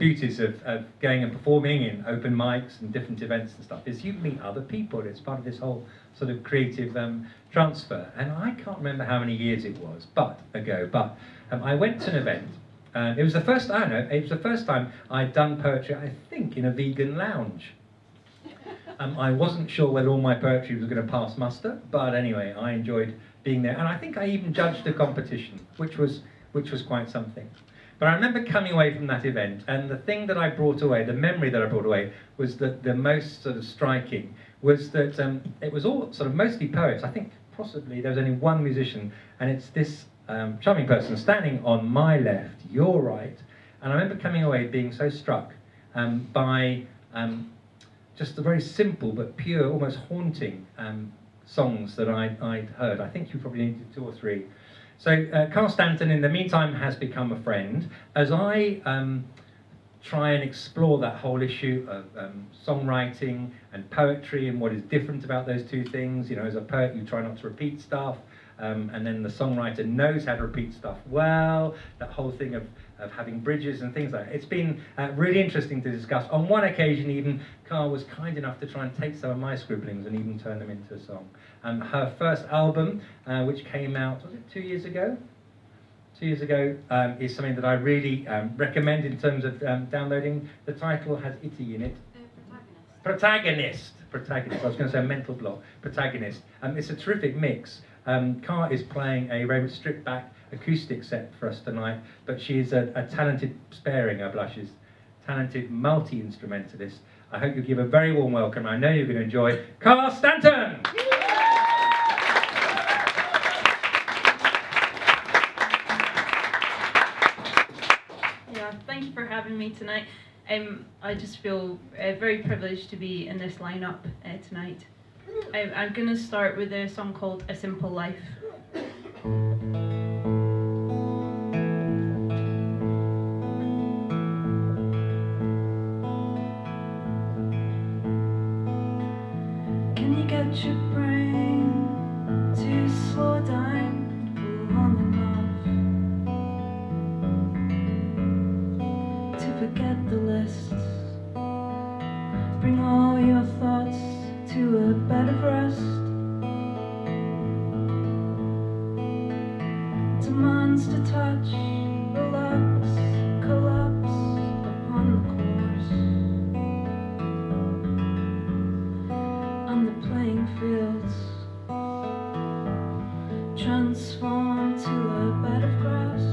beauties of going and performing in open mics and different events and stuff is you meet other people. It's part of this whole sort of creative transfer. And I can't remember how many years it was ago, but I went to an event. It was the first time I'd done poetry, I think, in a vegan lounge. I wasn't sure whether all my poetry was going to pass muster, but anyway, I enjoyed being there. And I think I even judged the competition, which was quite something. But I remember coming away from that event, and the thing that I brought away, the memory that I brought away, was that the most sort of striking was that it was all sort of mostly poets. I think possibly there was only one musician, and it's this charming person standing on my left, your right, and I remember coming away being so struck by just the very simple but pure, almost haunting songs that I'd heard. I think you probably needed 2 or 3. So Carl Stanton, in the meantime, has become a friend. As I try and explore that whole issue of songwriting and poetry and what is different about those two things. You know, as a poet, you try not to repeat stuff, and then the songwriter knows how to repeat stuff well. That whole thing of having bridges and things like that. It's been really interesting to discuss. On one occasion, even, Carl was kind enough to try and take some of my scribblings and even turn them into a song. Her first album, which came out, was it 2 years ago? 2 years ago, is something that I really recommend in terms of downloading. The title has Itty in it. Protagonist. I was going to say a mental block. Protagonist. It's a terrific mix. Car is playing a very stripped back acoustic set for us tonight, but she is a talented, sparing her blushes, talented multi-instrumentalist. I hope you give a very warm welcome. I know you're going to enjoy Carl Stanton! Yeah, thank you for having me tonight. I just feel very privileged to be in this lineup tonight. I'm going to start with a song called A Simple Life. Can you get your brain to slow down long enough to forget the lists? Bring all your thoughts to a bed of rest. Demands to touch, relax, collapse upon the course. On the playing fields, transform to a bed of grass.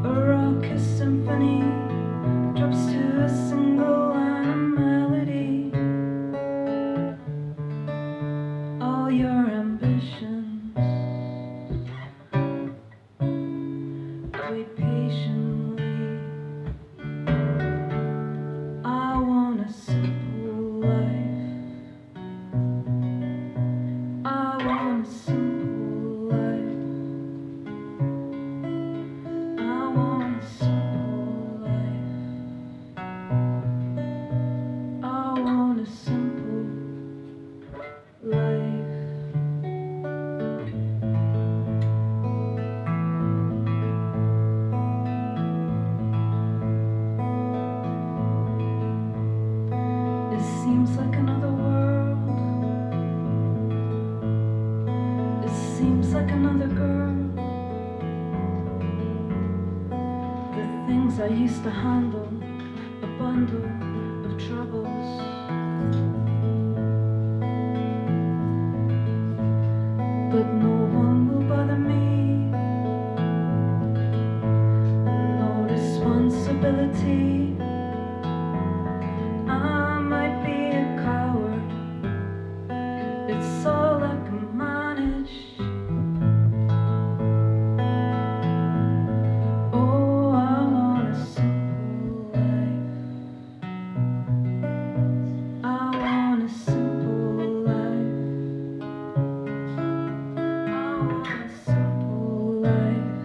A raucous symphony drops to a single line of melody. All your ambitions wait patiently. I want a simple life. I want a simple life. I want a simple life. I want a simple life. It seems like another world. It seems like another girl. The things I used to handle, a bundle of troubles. But no one will bother me. No responsibility. I might be a coward. It's all I can manage. Oh, I want a simple life. I want a simple life. I want a simple life.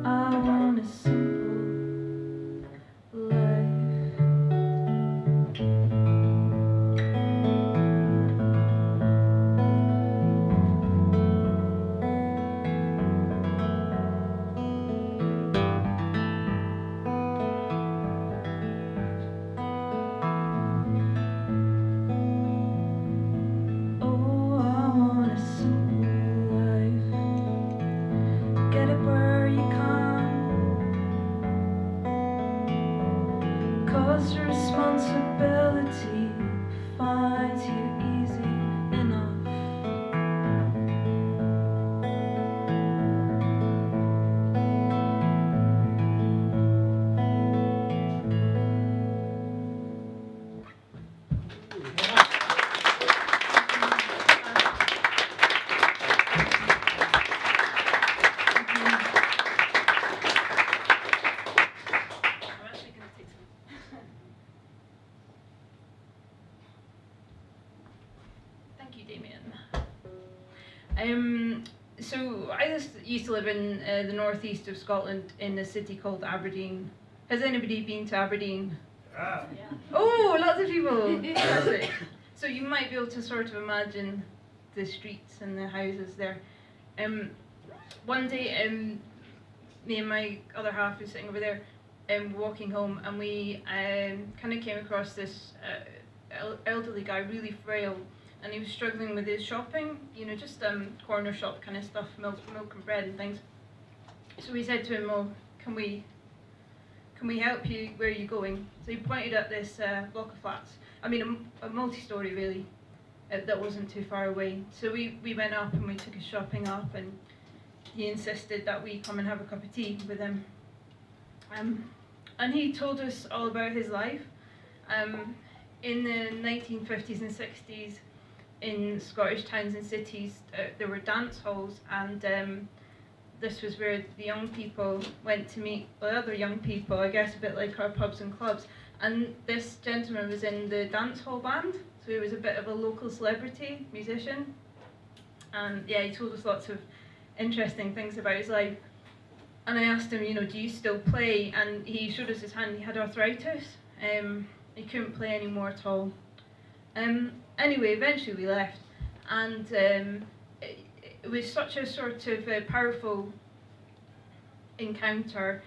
I want a simple used to live in the northeast of Scotland in a city called Aberdeen. Has anybody been to Aberdeen? Yeah. Oh, lots of people. Fantastic. So you might be able to sort of imagine the streets and the houses there. One day, me and my other half was sitting over there, walking home, and we kind of came across this elderly guy, really frail, and he was struggling with his shopping, you know, just corner shop kind of stuff, milk and bread and things. So we said to him, "Oh, can we help you? Where are you going?" So he pointed at this block of flats. I mean, a multi-story really, that wasn't too far away. So we went up and we took his shopping up, and he insisted that we come and have a cup of tea with him. And he told us all about his life. In the 1950s and 60s, in Scottish towns and cities, there were dance halls, and this was where the young people went to meet other young people, I guess a bit like our pubs and clubs. And this gentleman was in the dance hall band, so he was a bit of a local celebrity musician. And yeah, he told us lots of interesting things about his life. And I asked him, you know, do you still play? And he showed us his hand. He had arthritis. He couldn't play anymore at all. Anyway, eventually we left, and it was such a sort of powerful encounter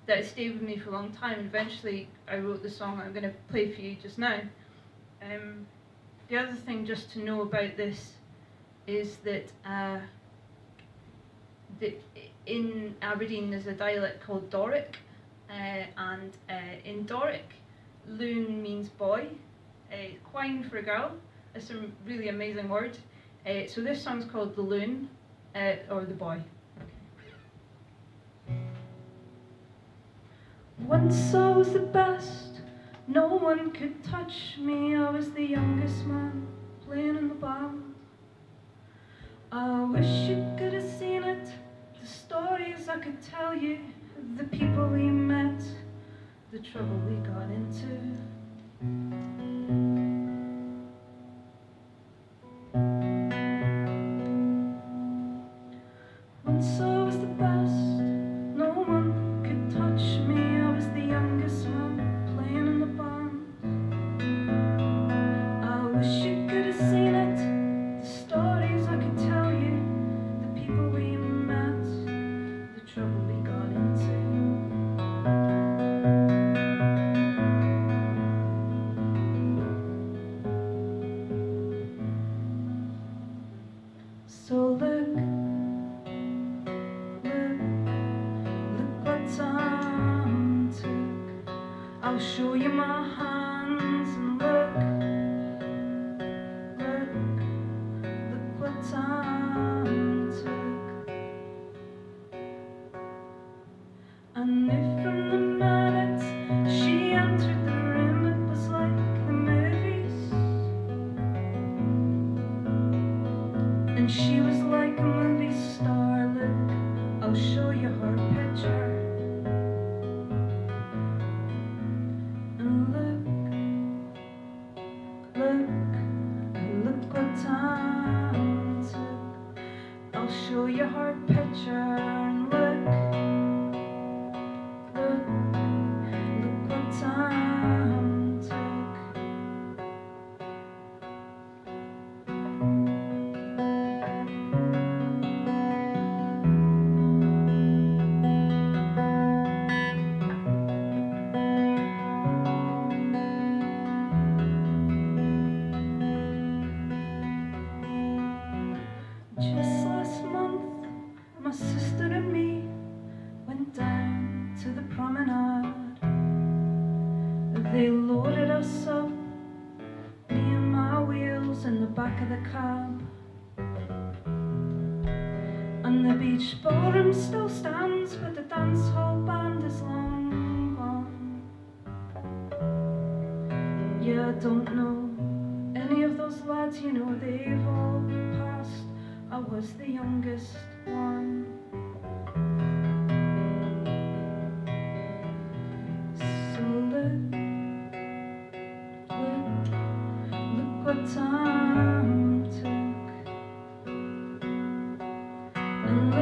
that it stayed with me for a long time. And eventually I wrote the song I'm going to play for you just now. The other thing just to know about this is that in Aberdeen there's a dialect called Doric, and in Doric, loon means boy, quine for a girl. There's some really amazing words. So this song's called The Loon, or The Boy. Once I was the best, no one could touch me. I was the youngest man playing in the band. I wish you could have seen it, the stories I could tell you, the people we met, the trouble we got into. Once I was the best, no one could touch me. I was the youngest man playing in the band. I wish you could have seen it, the stories I could tell you, the people we met, the trouble we got into. So look what time took. I'll show you my hands and look what time took. And if from the minute she entered the room it was like the movies, and she was like a movie star. Look, I'll show you her picture. And look what time took. I'll show you her picture. And look what time took. Just last month, my sister and me went down to the promenade. They loaded us up, me and my wheels in the back of the cab. And the beach ballroom still stands, but the dance hall band is long gone. Yeah, I don't know any of those lads, you know, they've all passed. I was the youngest one. So look what time took. And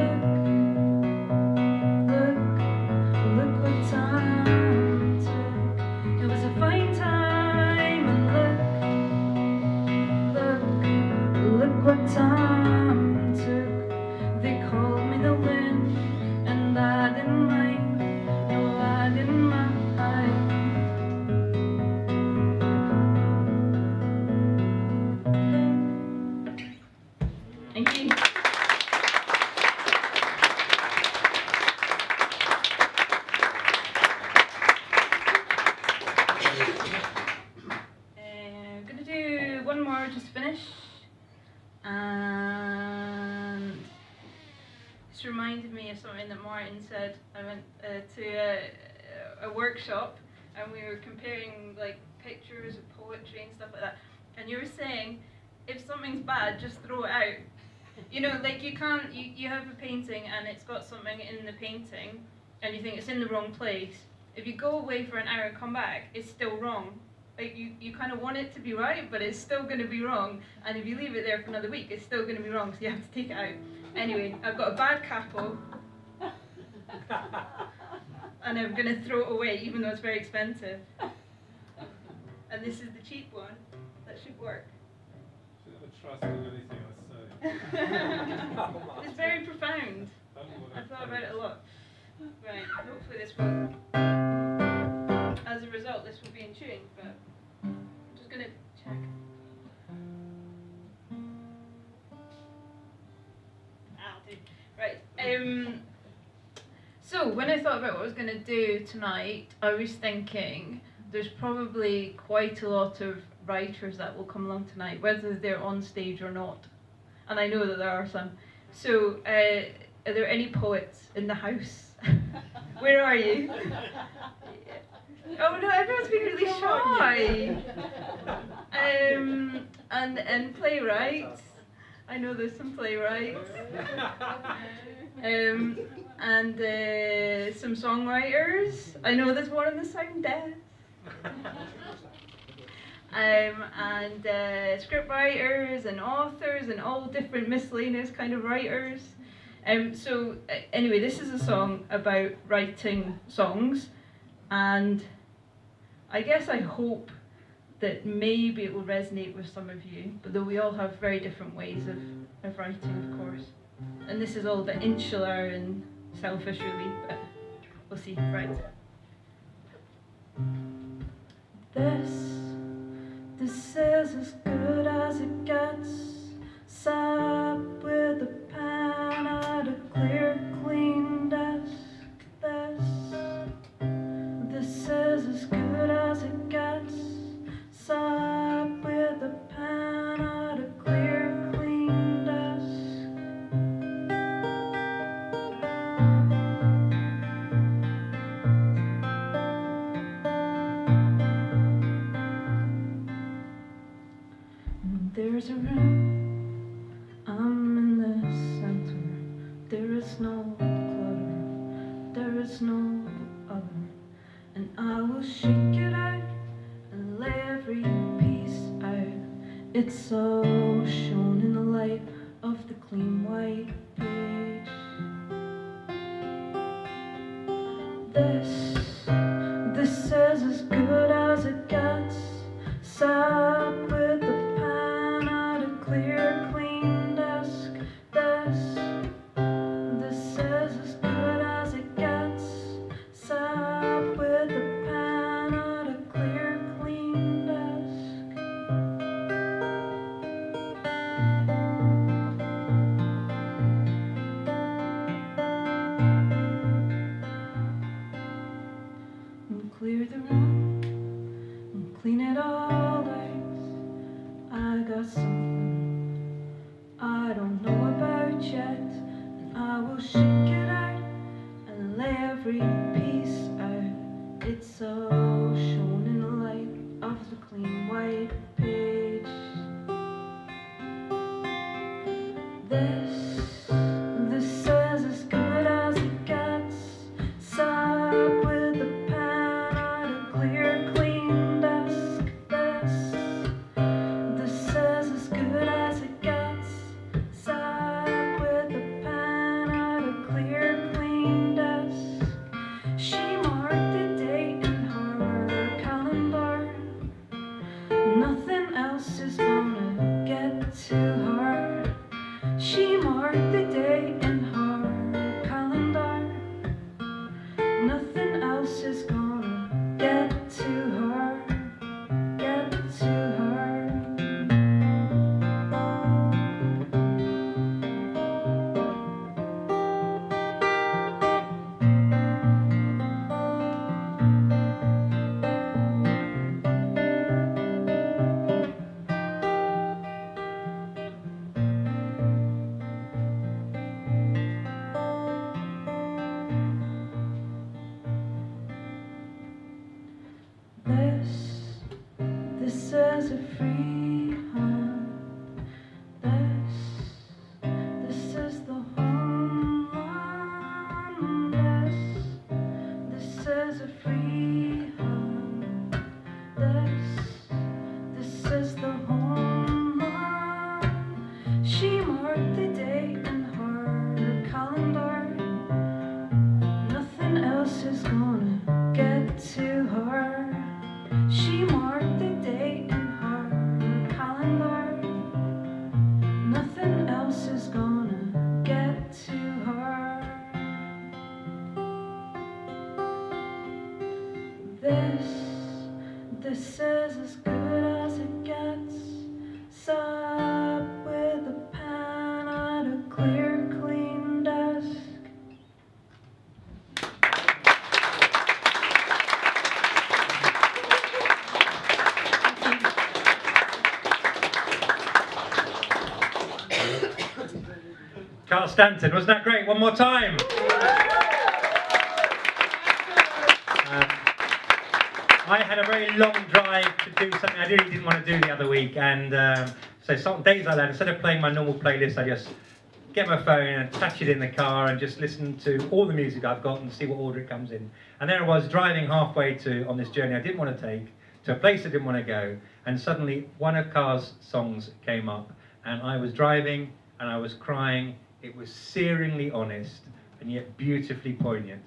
me of something that Martin said. I went to a workshop, and we were comparing like pictures of poetry and stuff like that. And you were saying, if something's bad, just throw it out. You know, like you can't. You have a painting, and it's got something in the painting, and you think it's in the wrong place. If you go away for an hour and come back, it's still wrong. Like you kind of want it to be right, but it's still going to be wrong. And if you leave it there for another week, it's still going to be wrong. So you have to take it out. Anyway, I've got a bad capo, and I'm going to throw it away, even though it's very expensive. And this is the cheap one that should work. You should never trust in anything I say. It's very profound. I've thought about it a lot. Right, hopefully this will, as a result, this will be in tune, but I'm just going to check. Right, so when I thought about what I was going to do tonight, I was thinking there's probably quite a lot of writers that will come along tonight, whether they're on stage or not. And I know that there are some. So, are there any poets in the house? Where are you? Oh no, everyone's been really shy. And playwrights. I know there's some playwrights. And some songwriters. I know there's one on the sound desk. And script writers and authors and all different miscellaneous kind of writers. So anyway, this is a song about writing songs, and I guess I hope that maybe it will resonate with some of you, but though we all have very different ways of writing, of course. And this is all a bit insular and selfish really, but we'll see. Right. This is as good as it gets. Sat with a pen at a clear, clean desk. This is as good as it gets. Sat with a pen at a clear, clean desk. There's a room, I'm in the center. There is no clutter, there is no other. And I will shake it out and lay every piece out. It's all shown in the light of the clean white page. This is as good as it gets. Sat with the pen at a clear, clean desk. This is as good as it gets. Sat with the pen at a clear, clean desk. This is as good as it gets. Sat with a pen at a clear, clean desk. Carl Stanton, wasn't that great? One more time. I had a very long drive to do something I really didn't want to do the other week, and so some days like that, instead of playing my normal playlist, I just get my phone and attach it in the car and just listen to all the music I've got and see what order it comes in. And there I was driving halfway on this journey I didn't want to take, to a place I didn't want to go, and suddenly one of Carl's songs came up, and I was driving and I was crying. It was searingly honest and yet beautifully poignant.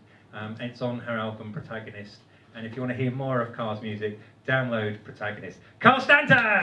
It's on her album Protagonist. And if you want to hear more of Carl's music, download Protagonist. Carl Stanton!